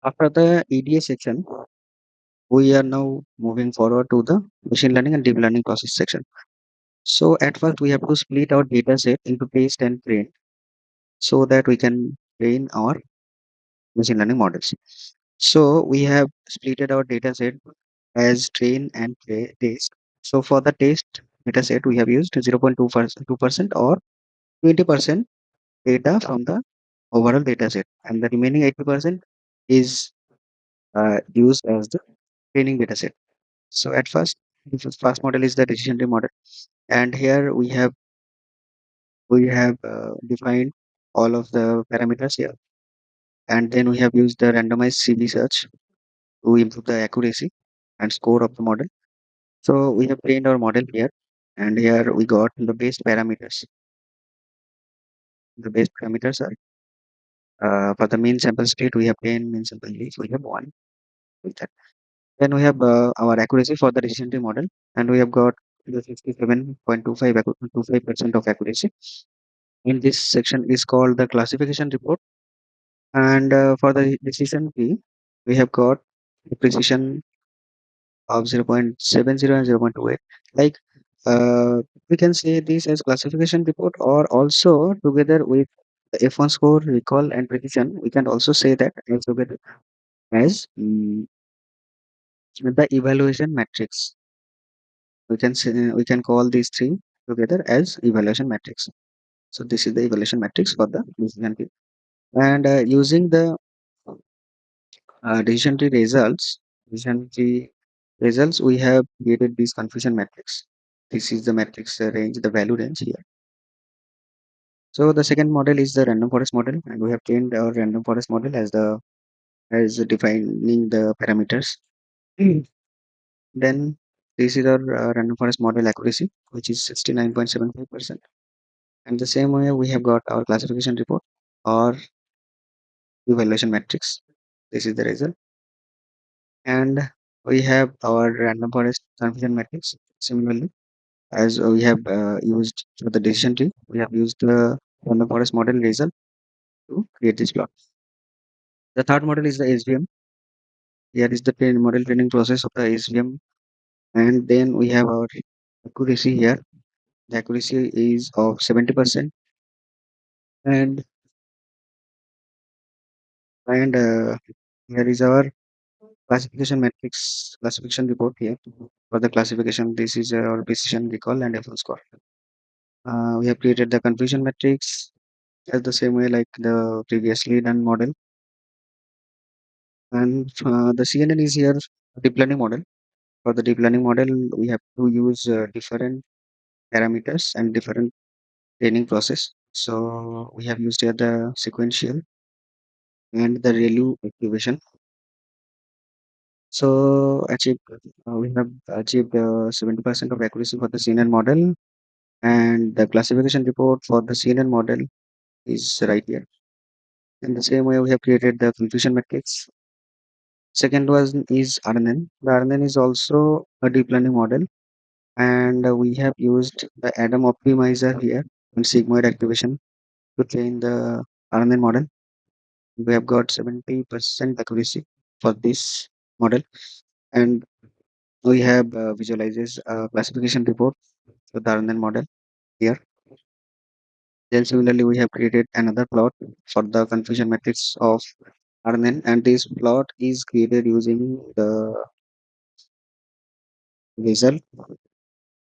After the EDA section, we are now moving forward to the machine learning and deep learning process section. So at first we have to split our data set into test and train so that we can train our machine learning models. So we have splitted our data set as train and test. So for the test data set, we have used 0.2% or 20% data from the overall data set, and the remaining 80% is used as the training data set. So at first, the first model is the decision tree model, and here we have defined all of the parameters here, and then we have used the randomized CV search to improve the accuracy and score of the model. So we have trained our model here, and here we got the base parameters. The base parameters are for the mean sample state we have 10, mean sample leaf we have 1 with that. Then we have our accuracy for the decision tree model, and we have got the 67.25% of accuracy. In this section is called the classification report, and for the decision tree we have got the precision of 0.70 and 0.28. Like we can say this as classification report, or also together with the F1 score, recall, and precision, we can also say that as together as the evaluation matrix. We can call these three together as evaluation matrix. So this is the evaluation matrix for the decision tree. And using the decision tree results, we have created this confusion matrix. This is the matrix range, the value range here. So the second model is the random forest model, and we have trained our random forest model as defining the parameters. Then this is our random forest model accuracy, which is 69.75%. And the same way we have got our classification report or evaluation matrix. This is the result. And we have our random forest confusion matrix. Similarly, as we have used for the decision tree, we have used the random forest model result to create this plot. The third model is the SVM. Here is the model training process of the SVM. And then we have our accuracy here. The accuracy is of 70%. And and here is our classification report here. For the classification, this is our precision, recall, and F1 score. We have created the confusion matrix as the same way like the previously done model. And the CNN is here deep learning model. For the deep learning model, we have to use different parameters and different training process. So we have used here the sequential and the ReLU activation. So we have achieved 70% of accuracy for the CNN model, and the classification report for the CNN model is right here. In the same way, we have created the confusion matrix. Second one is RNN. The RNN is also a deep learning model, and we have used the Adam optimizer here and sigmoid activation to train the RNN model. We have got 70% accuracy for this model, and we have visualizes classification report for the RNN model here. Then similarly, we have created another plot for the confusion matrix of RNN, and this plot is created using the result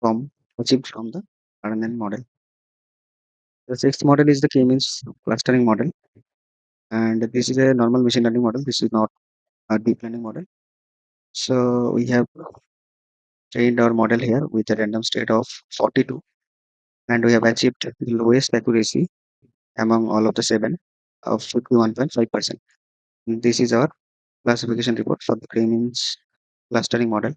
from achieved from the RNN model. The sixth model is the k-means clustering model, and this is a normal machine learning model. This is not a deep learning model. So we have trained our model here with a random state of 42, and we have achieved the lowest accuracy among all of the seven of 51.5%. This is our classification report for the k-means clustering model.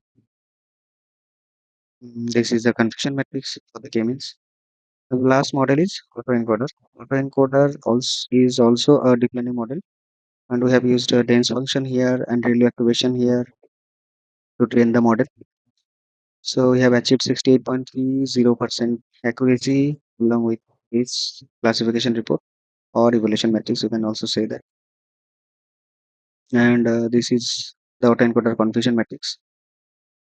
This is the confusion matrix for the k-means. The last model is autoencoder. Autoencoder also is also a deep learning model, and we have used a dense function here and ReLU activation here to train the model. So we have achieved 68.30% accuracy along with this classification report or evaluation matrix. You can also say that. and this is the autoencoder confusion matrix.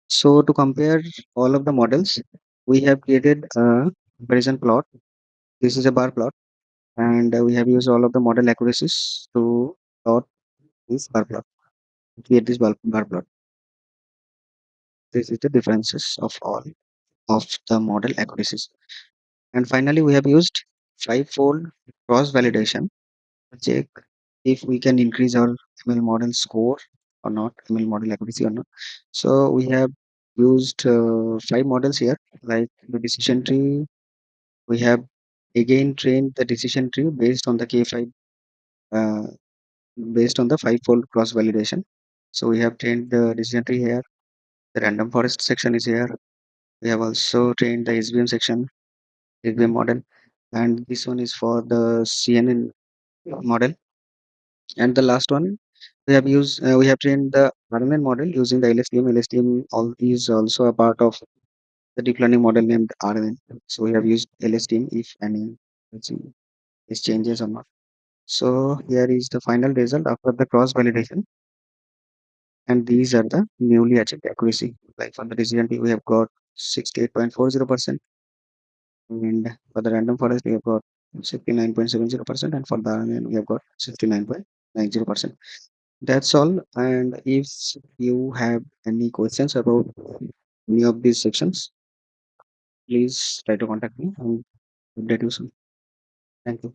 So to compare all of the models, we have created a comparison plot. This is a bar plot, and we have used all of the model accuracies to plot this bar plot, create this bar plot. This is the differences of all of the model accuracies. And finally, we have used five-fold cross validation to check if we can increase our ML model score or not, ML model accuracy or not. So we have used five models here, like the decision tree. We have again trained the decision tree based on the K5, uh, based on the five-fold cross validation. So we have trained the decision tree here. The random forest section is here. We have also trained the SVM section, SVM model, and this one is for the CNN model. And the last one, we have trained the RNN model using the LSTM. LSTM is also a part of the deep learning model named RNN. So we have used LSTM if any, let's see, is changes or not. So here is the final result after the cross validation, and these are the newly achieved accuracy. Like for the decision tree, we have got 68.40%, and for the random forest, we have got 69.70%, and for the RNN, we have got 69.90%. That's all. And if you have any questions about any of these sections, please try to contact me and update you soon. Thank you.